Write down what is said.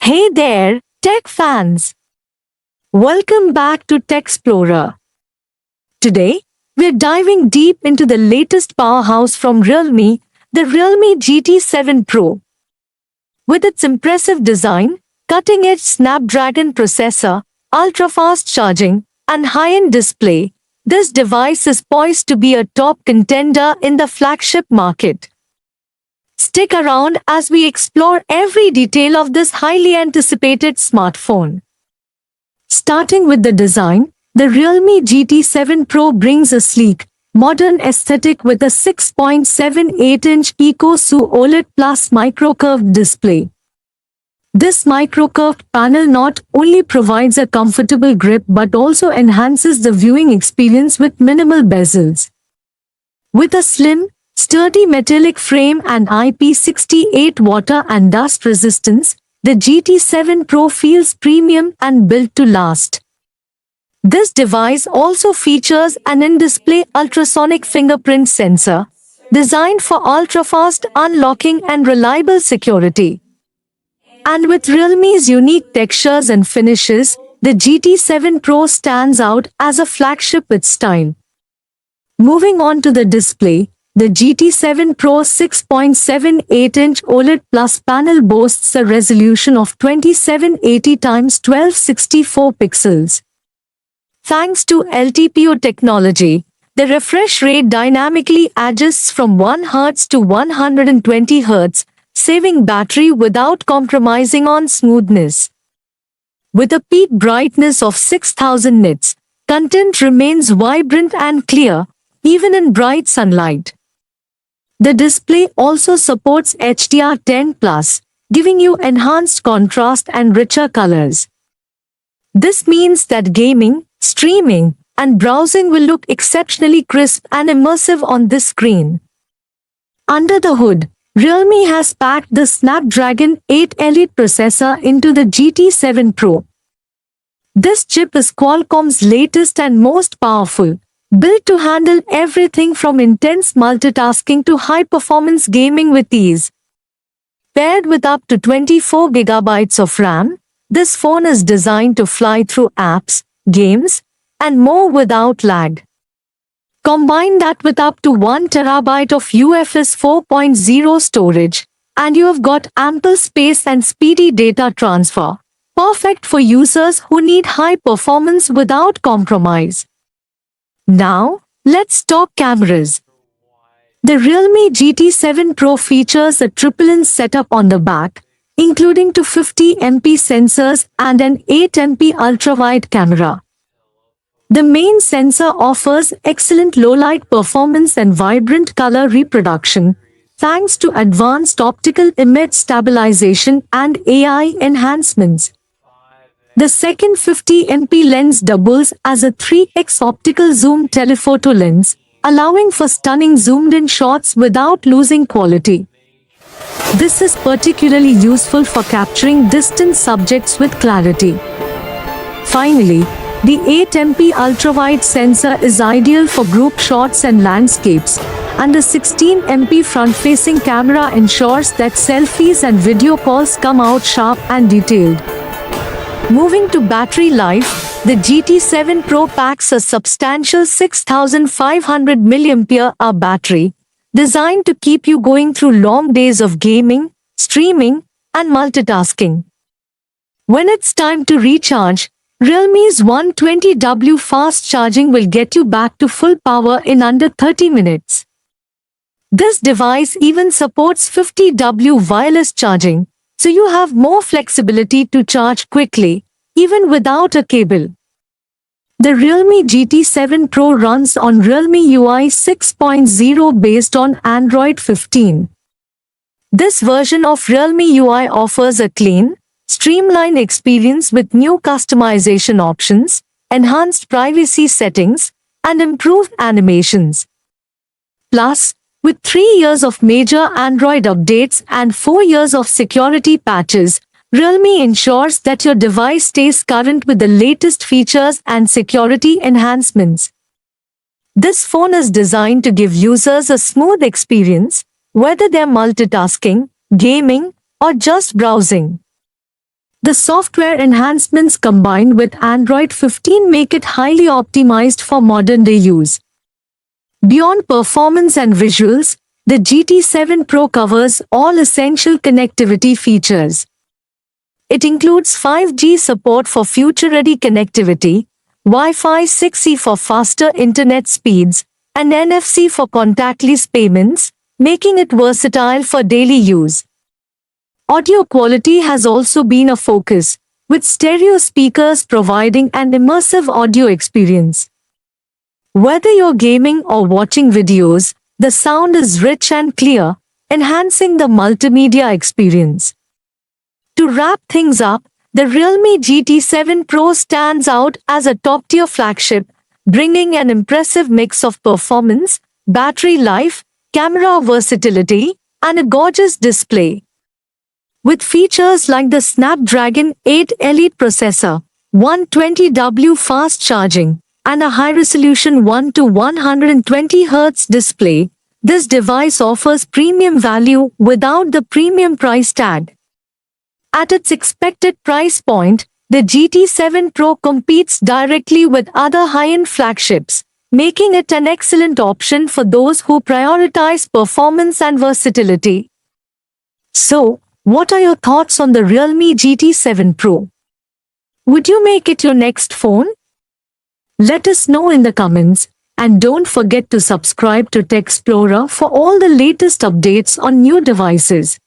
Hey there, tech fans! Welcome back to Xplorer. Today, we're diving deep into the latest powerhouse from Realme, the Realme GT 7 Pro. With its impressive design, cutting-edge Snapdragon processor, ultra-fast charging, and high-end display, this device is poised to be a top contender in the flagship market. Stick around as we explore every detail of this highly anticipated smartphone. Starting with the design, the Realme GT 7 Pro brings a sleek, modern aesthetic with a 6.78-inch Pico-Su OLED Plus micro-curved display. This micro-curved panel not only provides a comfortable grip but also enhances the viewing experience with minimal bezels. With a slim, sturdy metallic frame and IP68 water and dust resistance, the GT 7 Pro feels premium and built to last. This device also features an in-display ultrasonic fingerprint sensor, designed for ultra-fast unlocking and reliable security. And with Realme's unique textures and finishes, the GT 7 Pro stands out as a flagship with style. Moving on to the display, the GT 7 Pro 6.78-inch OLED Plus panel boasts a resolution of 2780x1264 pixels. Thanks to LTPO technology, the refresh rate dynamically adjusts from 1 Hz to 120 Hz, saving battery without compromising on smoothness. With a peak brightness of 6000 nits, content remains vibrant and clear, even in bright sunlight. The display also supports HDR10+, giving you enhanced contrast and richer colors. This means that gaming, streaming, and browsing will look exceptionally crisp and immersive on this screen. Under the hood, Realme has packed the Snapdragon 8 Elite processor into the GT 7 Pro. This chip is Qualcomm's latest and most powerful, built to handle everything from intense multitasking to high-performance gaming with ease. Paired with up to 24 GB of RAM, this phone is designed to fly through apps, games, and more without lag. Combine that with up to 1 TB of UFS 4.0 storage, and you have got ample space and speedy data transfer, perfect for users who need high performance without compromise. Now, let's talk cameras. The Realme GT 7 Pro features a triple-lens setup on the back, including 250MP sensors and an 8MP ultra-wide camera. The main sensor offers excellent low-light performance and vibrant color reproduction, thanks to advanced optical image stabilization and AI enhancements. The second 50MP lens doubles as a 3x optical zoom telephoto lens, allowing for stunning zoomed-in shots without losing quality. This is particularly useful for capturing distant subjects with clarity. Finally, the 8MP ultra-wide sensor is ideal for group shots and landscapes, and the 16MP front-facing camera ensures that selfies and video calls come out sharp and detailed. Moving to battery life, the GT 7 Pro packs a substantial 6500 mAh battery, designed to keep you going through long days of gaming, streaming, and multitasking. When it's time to recharge, Realme's 120W fast charging will get you back to full power in under 30 minutes. This device even supports 50W wireless charging, so you have more flexibility to charge quickly, even without a cable. The Realme GT 7 Pro runs on Realme UI 6.0 based on Android 15. This version of Realme UI offers a clean, streamlined experience with new customization options, enhanced privacy settings, and improved animations. Plus, with 3 years of major Android updates and 4 years of security patches, Realme ensures that your device stays current with the latest features and security enhancements. This phone is designed to give users a smooth experience, whether they're multitasking, gaming, or just browsing. The software enhancements combined with Android 15 make it highly optimized for modern-day use. Beyond performance and visuals, the GT 7 Pro covers all essential connectivity features. It includes 5G support for future-ready connectivity, Wi-Fi 6E for faster internet speeds, and NFC for contactless payments, making it versatile for daily use. Audio quality has also been a focus, with stereo speakers providing an immersive audio experience. Whether you're gaming or watching videos, the sound is rich and clear, enhancing the multimedia experience. To wrap things up, the Realme GT 7 Pro stands out as a top-tier flagship, bringing an impressive mix of performance, battery life, camera versatility, and a gorgeous display. With features like the Snapdragon 8 Elite processor, 120W fast charging, and a high-resolution 1 to 120 Hz display, this device offers premium value without the premium price tag. At its expected price point, the GT 7 Pro competes directly with other high-end flagships, making it an excellent option for those who prioritize performance and versatility. So, what are your thoughts on the Realme GT 7 Pro? Would you make it your next phone? Let us know in the comments, and don't forget to subscribe to Xplorer for all the latest updates on new devices.